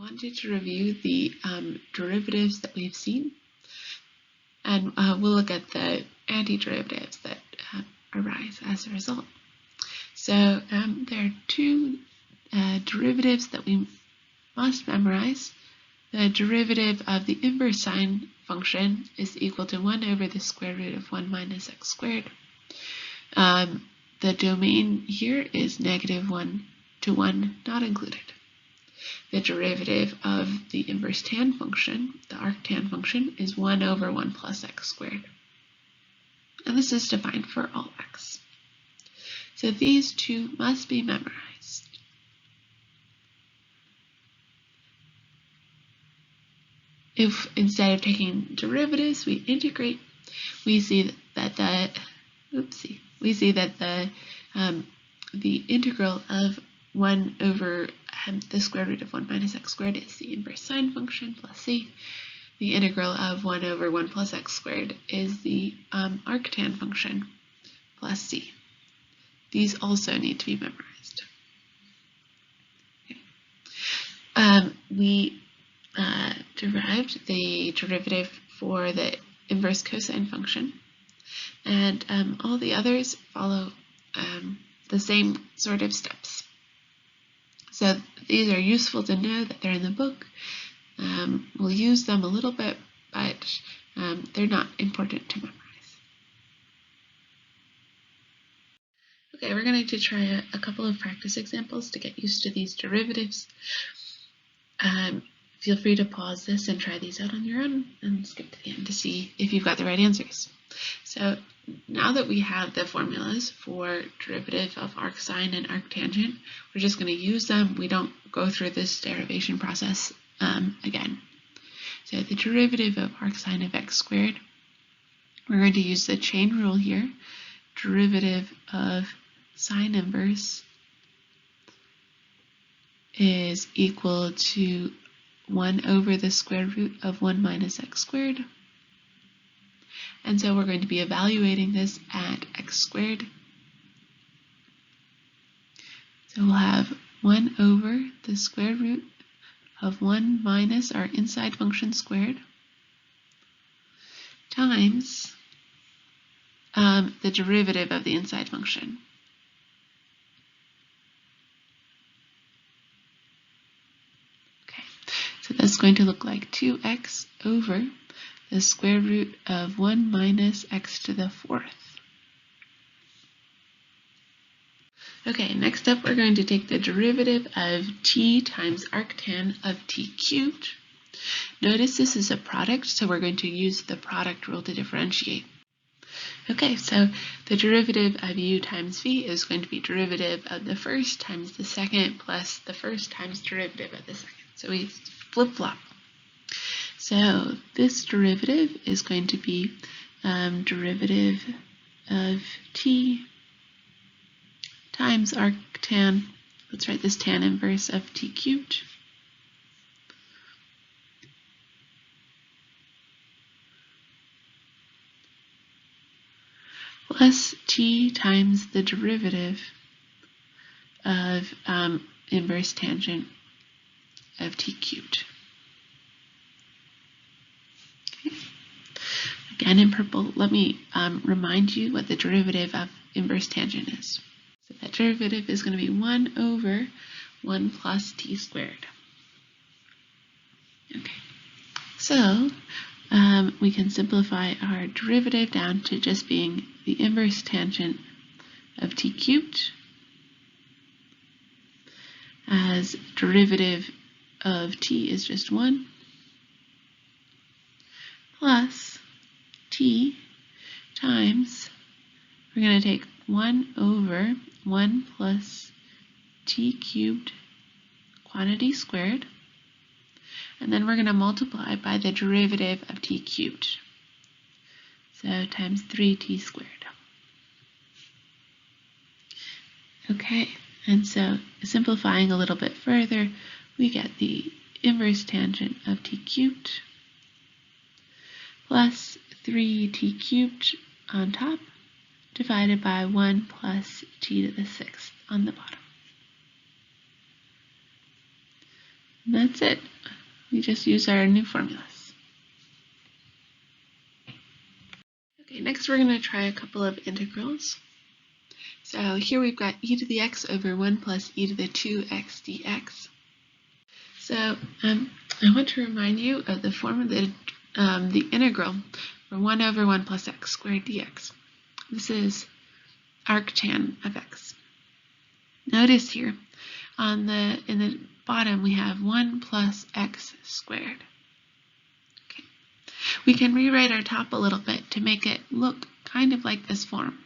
wanted to review the derivatives that we've seen, and we'll look at the antiderivatives that arise as a result. So there are two derivatives that we must memorize. The derivative of the inverse sine function is equal to 1 over the square root of 1 minus x squared. The domain here is -1 to 1, not included. The derivative of the inverse tan function, the arctan function, is 1 over 1 plus x squared. And this is defined for all x. So these two must be memorized. If instead of taking derivatives we integrate, we see that the integral of 1 over the square root of 1 minus x squared is the inverse sine function plus c. The integral of 1 over 1 plus x squared is the arctan function plus c. These also need to be memorized. Okay. We derived the derivative for the inverse cosine function, and all the others follow the same sort of steps. So these are useful to know that they're in the book. We'll use them a little bit, but they're not important to memorize. Okay, we're going to try a couple of practice examples to get used to these derivatives. Feel free to pause this and try these out on your own and skip to the end to see if you've got the right answers. So now that we have the formulas for derivative of arcsine and arctangent, we're just going to use them. We don't go through this derivation process again. So the derivative of arcsine of x squared, we're going to use the chain rule here. Derivative of sine inverse is equal to 1 over the square root of 1 minus x squared. And so we're going to be evaluating this at x squared. So we'll have 1 over the square root of 1 minus our inside function squared times the derivative of the inside function. Okay, so that's going to look like 2x over the square root of 1 minus x to the 4th. Okay, next up we're going to take the derivative of t times arctan of t cubed. Notice this is a product, so we're going to use the product rule to differentiate. Okay, so the derivative of u times v is going to be derivative of the first times the second plus the first times derivative of the second. So we flip-flop. So this derivative is going to be derivative of t times arctan, let's write this tan inverse of t cubed, plus t times the derivative of inverse tangent of t cubed. Okay. Again in purple, let me remind you what the derivative of inverse tangent is. So that derivative is going to be 1 over 1 plus t squared. Okay, so we can simplify our derivative down to just being the inverse tangent of t cubed, as derivative of t is just 1, plus t times, we're going to take 1 over 1 plus t cubed quantity squared, and then we're going to multiply by the derivative of t cubed. So times 3t squared. Okay, and so simplifying a little bit further, we get the inverse tangent of t cubed plus 3t cubed on top, divided by 1 plus t to the 6th on the bottom. And that's it. We just use our new formulas. Okay, next we're going to try a couple of integrals. So here we've got e to the x over 1 plus e to the 2x dx. So I want to remind you of the form of the integral for 1 over 1 plus x squared dx. This is arctan of x. Notice here in the bottom we have 1 plus x squared. Okay. We can rewrite our top a little bit to make it look kind of like this form.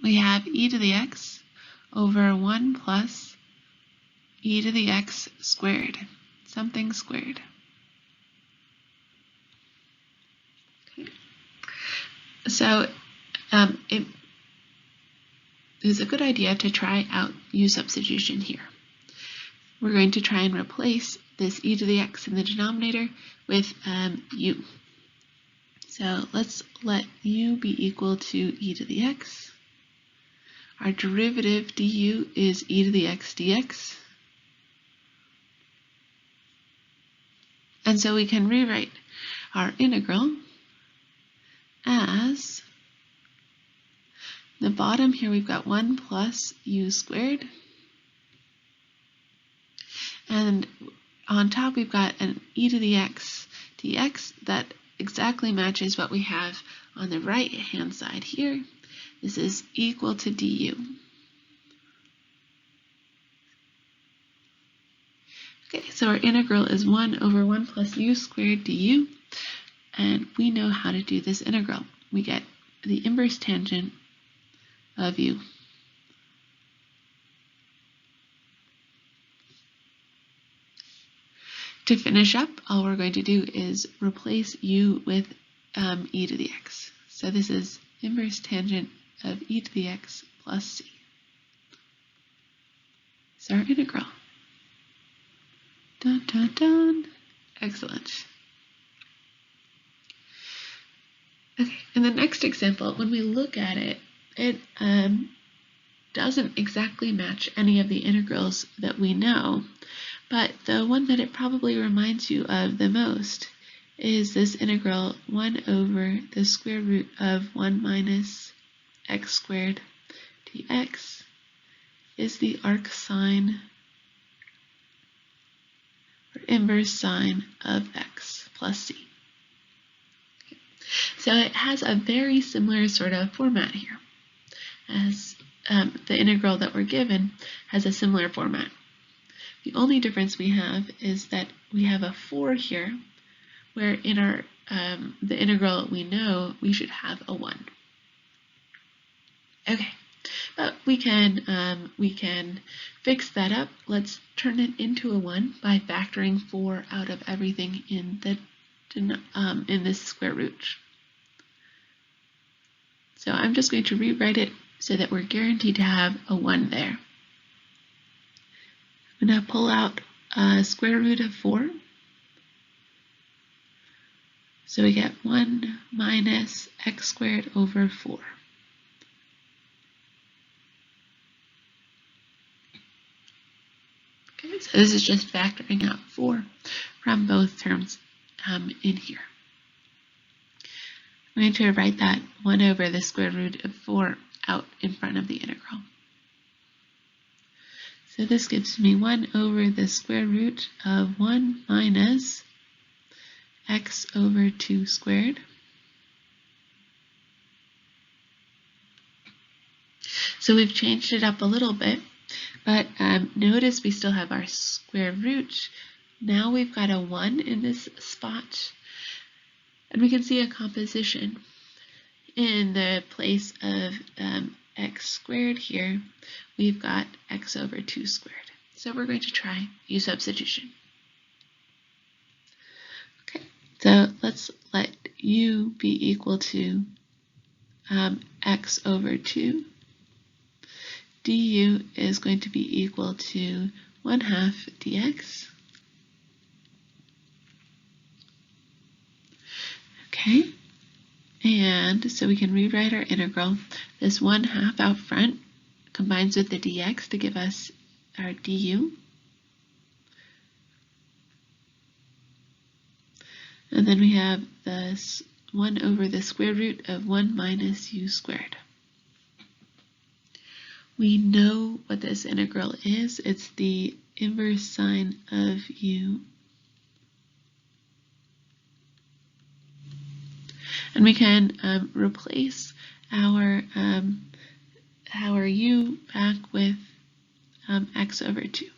We have e to the x over 1 plus e to the x squared, something squared. Okay. So it is a good idea to try out u substitution here. We're going to try and replace this e to the x in the denominator with u. So let's let u be equal to e to the x. Our derivative du is e to the x dx. And so we can rewrite our integral as the bottom here we've got 1 plus u squared. And on top we've got an e to the x dx that exactly matches what we have on the right hand side here. This is equal to du. Okay, so our integral is 1 over 1 plus u squared du, and we know how to do this integral. We get the inverse tangent of u. To finish up, all we're going to do is replace u with e to the x. So this is inverse tangent of e to the x plus c. So our integral. Dun, dun, dun. Excellent. Okay, in the next example, when we look at it, it doesn't exactly match any of the integrals that we know, but the one that it probably reminds you of the most is this integral 1 over the square root of 1 minus x squared dx is the arc sine or inverse sine of x plus c. Okay. So it has a very similar sort of format here, as the integral that we're given has a similar format. The only difference we have is that we have a 4 here, where in our the integral we know we should have a 1. Okay, but we can fix that up. Let's turn it into a 1 by factoring 4 out of everything in this square root. So I'm just going to rewrite it so that we're guaranteed to have a 1 there. I'm going to pull out a square root of 4. So we get 1 minus x squared over 4. Okay, so this is just factoring out 4 from both terms in here. I'm going to write that 1 over the square root of 4 out in front of the integral. So this gives me 1 over the square root of 1 minus x over 2 squared. So we've changed it up a little bit, but notice we still have our square root. Now we've got a 1 in this spot, and we can see a composition. In the place of x squared here, we've got x over 2 squared. So we're going to try u substitution. Okay, so let's let u be equal to x over 2. du is going to be equal to 1/2 dx. Okay, and so we can rewrite our integral. This 1/2 out front combines with the dx to give us our du. And then we have this 1 over the square root of 1 minus u squared. We know what this integral is. It's the inverse sine of u. And we can replace our u back with x over 2.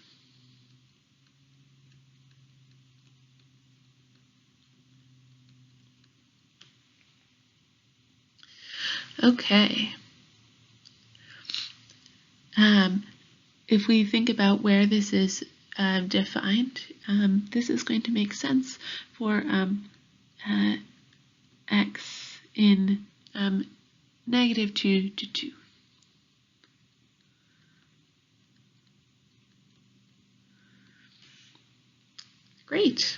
Okay. If we think about where this is defined, this is going to make sense for x in -2 to 2. Great.